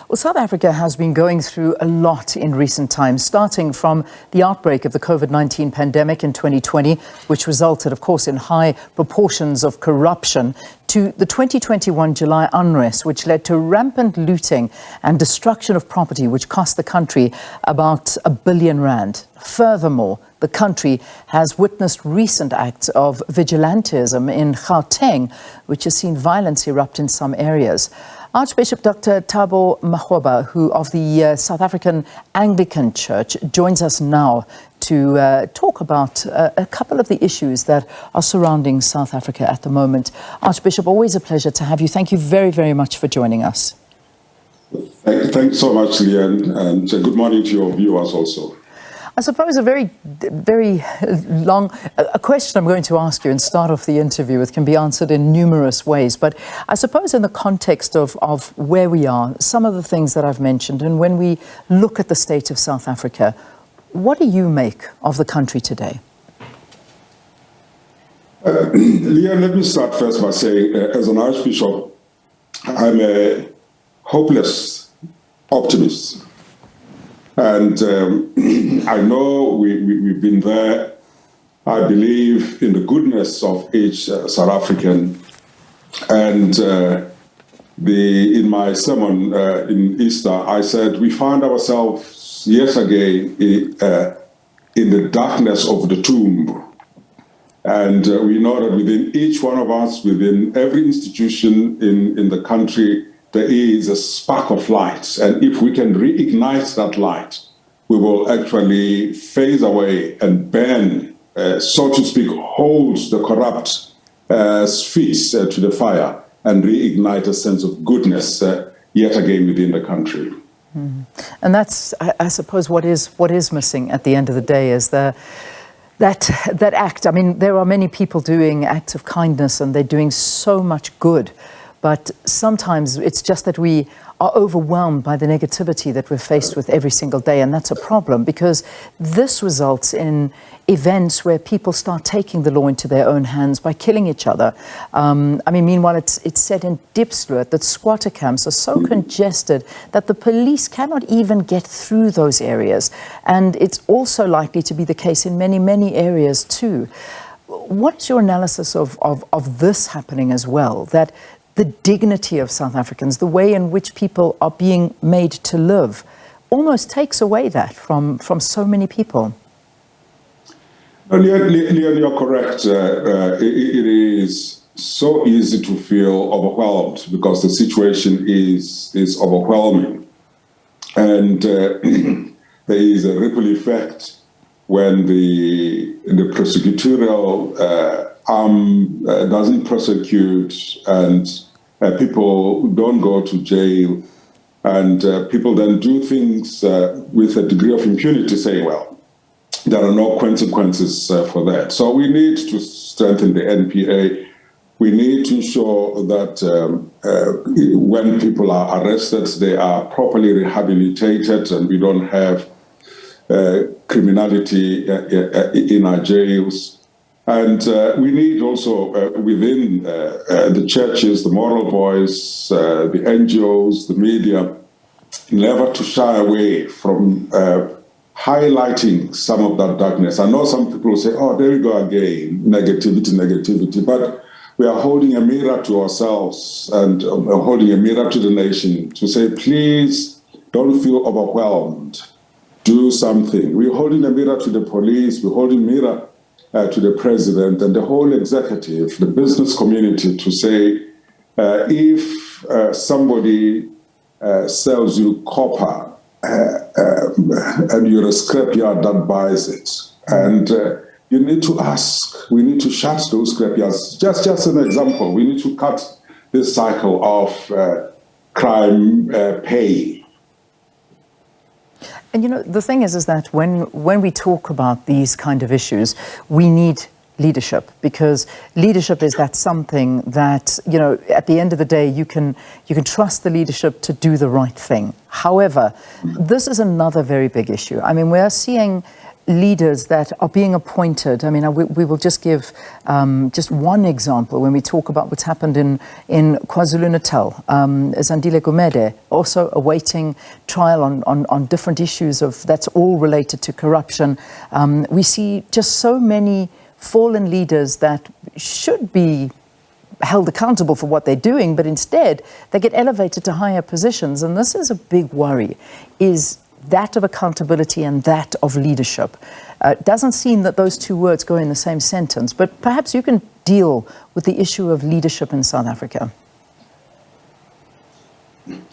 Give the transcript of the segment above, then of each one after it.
Well, South Africa has been going through a lot in recent times, starting from the outbreak of the COVID-19 pandemic in 2020, which resulted, of course, in high proportions of corruption, to the 2021 July unrest, which led to rampant looting and destruction of property, which cost the country about R1 billion. Furthermore, the country has witnessed recent acts of vigilantism in Gauteng, which has seen violence erupt in some areas. Archbishop Dr Thabo Makgoba, who of the South African Anglican Church, joins us now to talk about a couple of the issues that are surrounding South Africa at the moment. Archbishop, always a pleasure to have you. Thank you very, very much for joining us. Thanks so much, Leanne, and good morning to your viewers also. I suppose a very long question I'm going to ask you and start off the interview with can be answered in numerous ways. But I suppose in the context of where we are, some of the things that I've mentioned, and when we look at the state of South Africa, what do you make of the country today? Leanne, let me start first by saying, as an Archbishop, I'm a hopeless optimist. And I know we've been there. I believe in the goodness of each South African. And in my sermon in Easter, I said, we find ourselves yet again in the darkness of the tomb. And we know that within each one of us, within every institution in the country, there is a spark of light. And if we can reignite that light, we will actually phase away and burn, so to speak, hold the corrupt feet to the fire and reignite a sense of goodness yet again within the country. Mm. And that's, I suppose, what is missing at the end of the day is that act. I mean, there are many people doing acts of kindness and they're doing so much good. But sometimes it's just that we are overwhelmed by the negativity that we're faced with every single day. And that's a problem because this results in events where people start taking the law into their own hands by killing each other. I mean, meanwhile, it's said in Diepsloot that squatter camps are so congested that the police cannot even get through those areas. And it's also likely to be the case in many, many areas too. What is your analysis of this happening as well? That the dignity of South Africans, the way in which people are being made to live, almost takes away that from so many people. Leanne, you're correct. It is so easy to feel overwhelmed because the situation is overwhelming. And there is a ripple effect when the prosecutorial arm doesn't prosecute and people don't go to jail, and people then do things with a degree of impunity, saying, well, there are no consequences for that. So we need to strengthen the NPA. We need to ensure that when people are arrested, they are properly rehabilitated and we don't have criminality in our jails. And we need also within the churches, the moral voice, the NGOs, the media, never to shy away from highlighting some of that darkness. I know some people say, oh, there we go again, negativity, but we are holding a mirror to ourselves and holding a mirror to the nation to say, please don't feel overwhelmed, do something. We're holding a mirror to the police, we're holding a mirror to the president and the whole executive, the business community, to say, if somebody sells you copper and you're a scrapyard that buys it, and you need to ask, we need to shut those scrapyards. Just an example, we need to cut this cycle of crime pay. And, you know, the thing is that when we talk about these kind of issues, we need leadership, because leadership is that something that, you know, at the end of the day, you can trust the leadership to do the right thing. However, this is another very big issue. I mean, we're seeing leaders that are being appointed. I mean, we will just give just one example when we talk about what's happened in KwaZulu-Natal. Zandile Gumede also awaiting trial on different issues that's all related to corruption. We see just so many fallen leaders that should be held accountable for what they're doing, but instead they get elevated to higher positions. And this is a big worry, is that of accountability and that of leadership. It doesn't seem that those two words go in the same sentence, but perhaps you can deal with the issue of leadership in South Africa.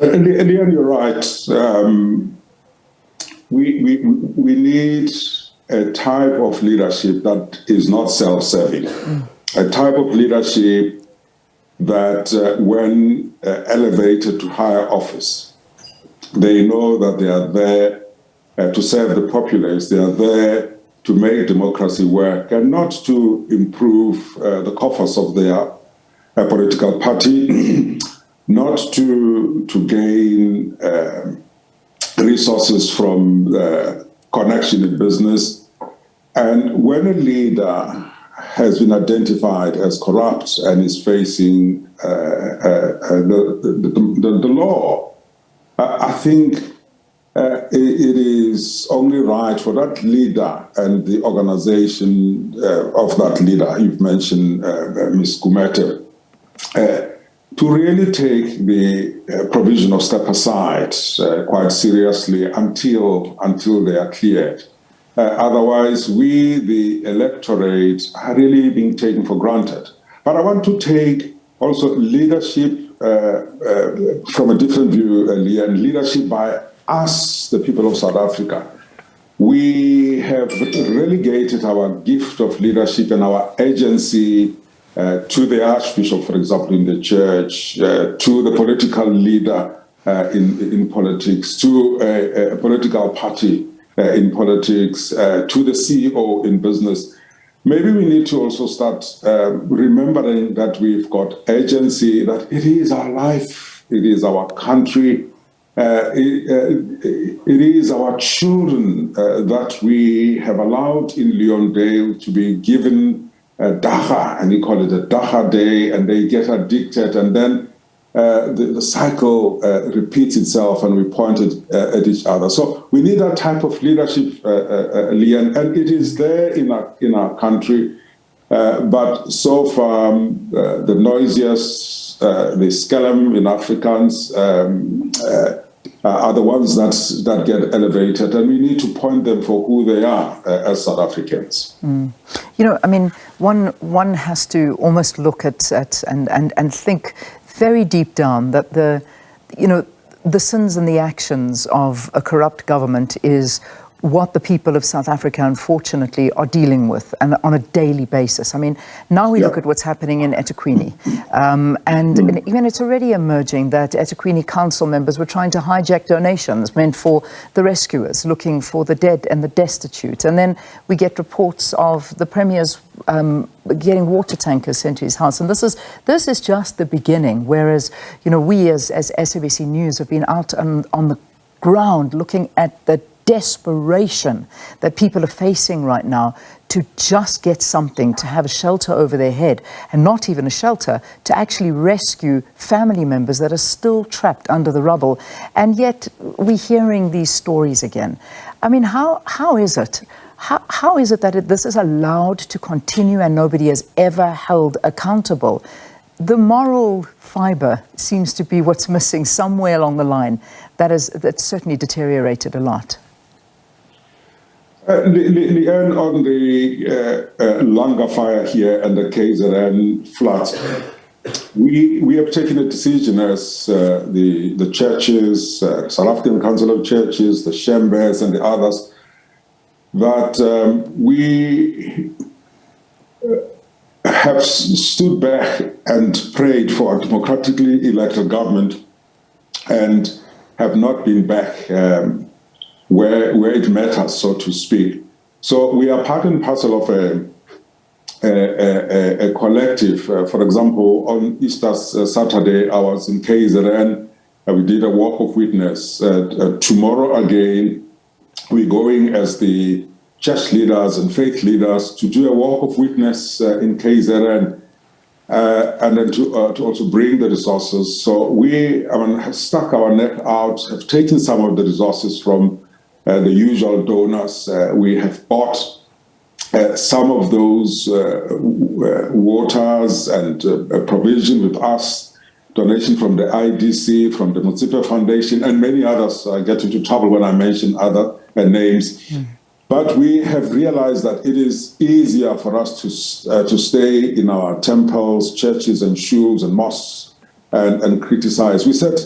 Leon, you're right. We need a type of leadership that is not self-serving, a type of leadership that when elevated to higher office, they know that they are there to serve the populace. They are there to make democracy work and not to improve the coffers of their political party, not to gain resources from connection in business. And when a leader has been identified as corrupt and is facing the law, I think it is only right for that leader and the organization of that leader, you've mentioned Ms. Gumede, to really take the provision of step aside quite seriously until they are cleared. Otherwise, we, the electorate, are really being taken for granted. But I want to take also leadership from a different view, and leadership by us, the people of South Africa. We have relegated our gift of leadership and our agency to the Archbishop, for example, in the church, to the political leader in politics, to a political party in politics, to the CEO in business. Maybe we need to also start remembering that we've got agency, that it is our life, it is our country, it is our children that we have allowed in Leondale to be given a dacha, and we call it a dacha day, and they get addicted, and then the cycle repeats itself, and we point at each other. So we need that type of leadership, Leon, and it is there in our country. But so far, the noisiest, the scallum in Afrikaans, are the ones that get elevated, and we need to point them for who they are as South Africans. You know, I mean, one has to almost look at and think very deep down that the sins and the actions of a corrupt government is what the people of South Africa, unfortunately, are dealing with and on a daily basis. I mean, now we look at what's happening in eThekwini, and even it's already emerging that eThekwini council members were trying to hijack donations meant for the rescuers, looking for the dead and the destitute. And then we get reports of the Premier's getting water tankers sent to his house. And this is just the beginning, whereas, we as SABC News have been out on the ground looking at the desperation that people are facing right now to just get something, to have a shelter over their head, and not even a shelter, to actually rescue family members that are still trapped under the rubble. And yet we're hearing these stories again. I mean, how is it? How is it that this is allowed to continue and nobody is ever held accountable? The moral fiber seems to be what's missing somewhere along the line. That's certainly deteriorated a lot. Leanne, on the Langa fire here and the KZN floods, we have taken a decision as the churches, South African Council of Churches, the Shembes and the others, that we have stood back and prayed for a democratically elected government and have not been back where it matters, so to speak. So we are part and parcel of a collective. For example, on Easter Saturday, I was in KZN. We did a walk of witness. Tomorrow again, we're going as the church leaders and faith leaders to do a walk of witness in KZN, and then to also bring the resources. So we have stuck our neck out, have taken some of the resources from the usual donors. We have bought some of those waters and provision with us, donation from the IDC, from the Mutsipe Foundation, and many others. I get into trouble when I mention other names. But we have realized that it is easier for us to stay in our temples, churches, and shuls and mosques and criticize. We said,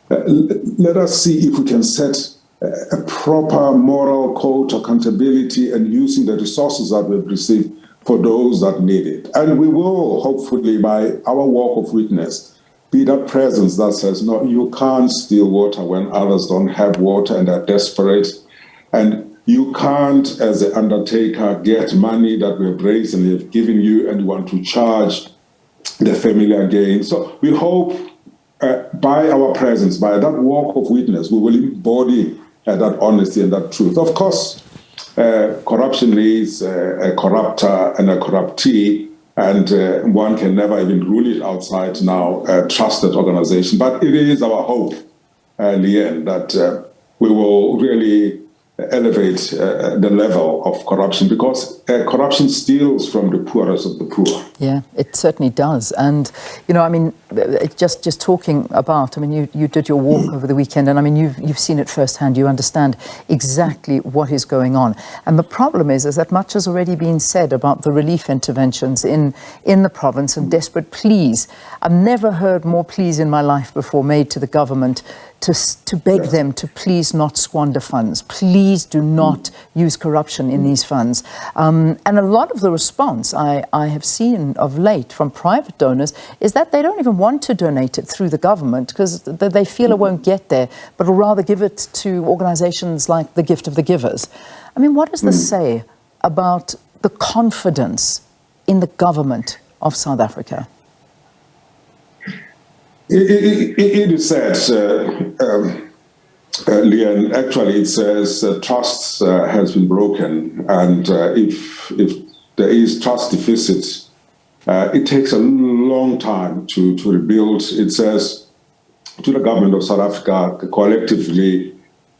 let us see if we can set a proper moral code, accountability, and using the resources that we've received for those that need it. And we will, hopefully, by our walk of witness, be that presence that says, no, you can't steal water when others don't have water and are desperate. And you can't, as an undertaker, get money that we have raised and we have given you and you want to charge the family again. So we hope by our presence, by that walk of witness, we will embody that honesty and that truth. Of course, corruption needs a corrupter and a corruptee, and one can never even rule it outside now a trusted organization. But it is our hope, Leanne, that we will really elevate the level of corruption, because corruption steals from the poorest of the poor. Yeah, it certainly does. And, you know, I mean, just talking about, I mean, you did your walk over the weekend, and I mean, you've seen it firsthand. You understand exactly what is going on. And the problem is that much has already been said about the relief interventions in the province and desperate pleas. I've never heard more pleas in my life before made to the government to beg them to please not squander funds. Please do not use corruption in these funds. And a lot of the response I have seen of late from private donors is that they don't even want to donate it through the government because they feel it won't get there, but will rather give it to organizations like the Gift of the Givers. I mean, what does this say about the confidence in the government of South Africa? It is said, Leanne, actually it says trust has been broken, and if there is trust deficit, it takes a long time to rebuild. It says to the government of South Africa, collectively,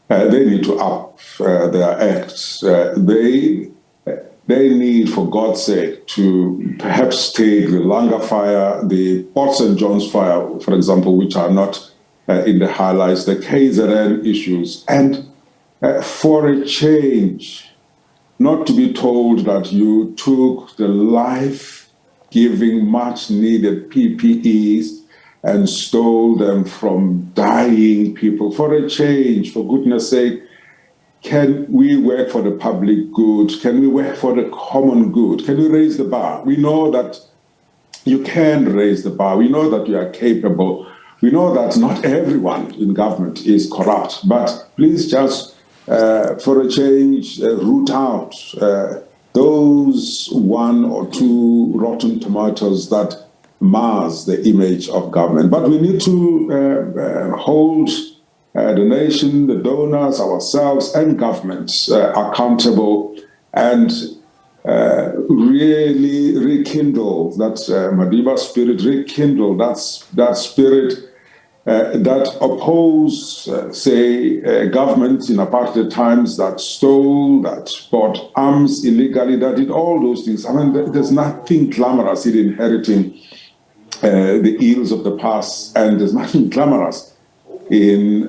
they need to up their acts. They need, for God's sake, to perhaps take the Langa fire, the Port St. John's fire, for example, which are not in the highlights, the KZN issues, and for a change, not to be told that you took the life-giving, much-needed PPEs and stole them from dying people. For a change, for goodness sake, can we work for the public good? Can we work for the common good? Can we raise the bar? We know that you can raise the bar. We know that you are capable. We know that not everyone in government is corrupt, but please just, for a change, root out those one or two rotten tomatoes that mars the image of government. But we need to hold the nation, the donors, ourselves, and governments accountable, and really rekindle that Madiba spirit, rekindle that spirit that opposed, government in apartheid times that stole, that bought arms illegally, that did all those things. I mean, there's nothing glamorous in inheriting the ills of the past, and there's nothing glamorous in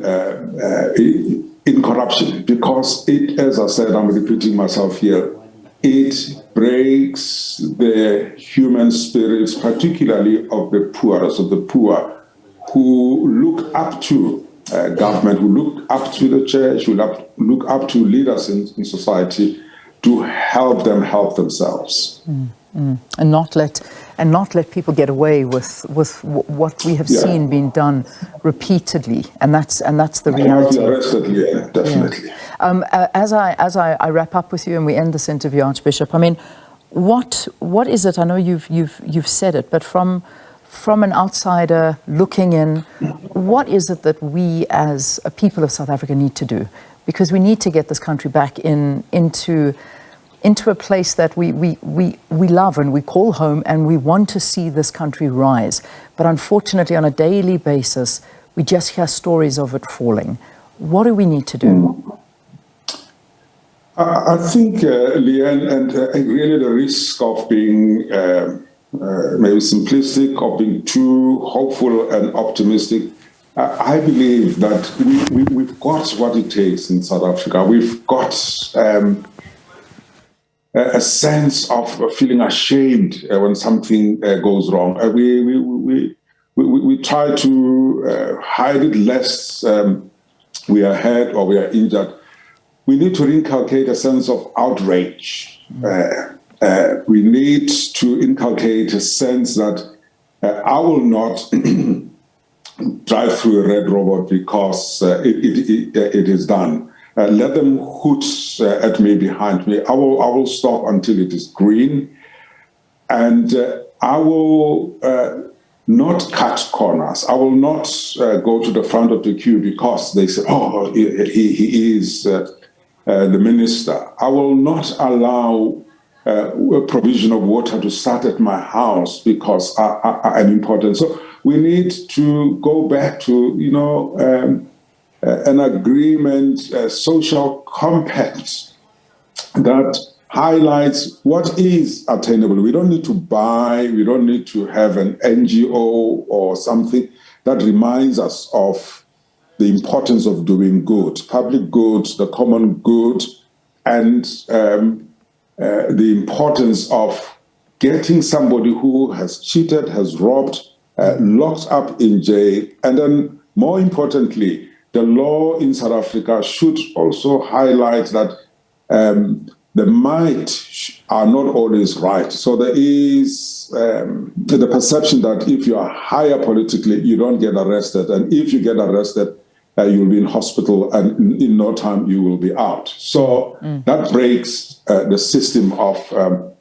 corruption, because it, as I said, I'm repeating myself here, it breaks the human spirits, particularly of the poorest of the poor, who look up to government, who look up to the church, who look up to leaders in society to help them help themselves. And not let people get away with what we have seen being done repeatedly, and that's the reality. Definitely. Yeah. As I wrap up with you and we end this interview, Archbishop, I mean, what is it? I know you've said it, but from an outsider looking in, what is it that we as a people of South Africa need to do? because we need to get this country back into a place that we love and we call home, and we want to see this country rise. But unfortunately, on a daily basis, we just hear stories of it falling. What do we need to do? I think, Leanne, and really the risk of being maybe simplistic, or being too hopeful and optimistic, I believe that we've got what it takes in South Africa. We've got a sense of feeling ashamed when something goes wrong. We try to hide it lest we are hurt or we are injured. We need to inculcate a sense of outrage. We need to inculcate a sense that I will not drive through a red robot because it is done. Let them hoot at me behind me. I will stop until it is green, and I will not cut corners. I will not go to the front of the queue because they say, "Oh, he is the minister." I will not allow a provision of water to start at my house because I'm important. So we need to go back to, an agreement, a social compact that highlights what is attainable. We don't need to buy, we don't need to have an NGO or something that reminds us of the importance of doing good, public good, the common good, and the importance of getting somebody who has cheated, has robbed, locked up in jail. And then, more importantly, the law in South Africa should also highlight that the might are not always right. So there is the perception that if you are higher politically, you don't get arrested. And if you get arrested, you'll be in hospital, and in no time you will be out. So that breaks the system of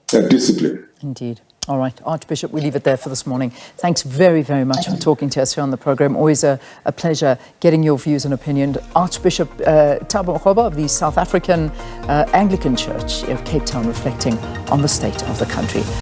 discipline. Indeed. All right, Archbishop, we leave it there for this morning. Thanks very, very much for talking to us here on the program. Always a pleasure getting your views and opinion. Archbishop Thabo Makgoba of the South African Anglican Church of Cape Town, reflecting on the state of the country.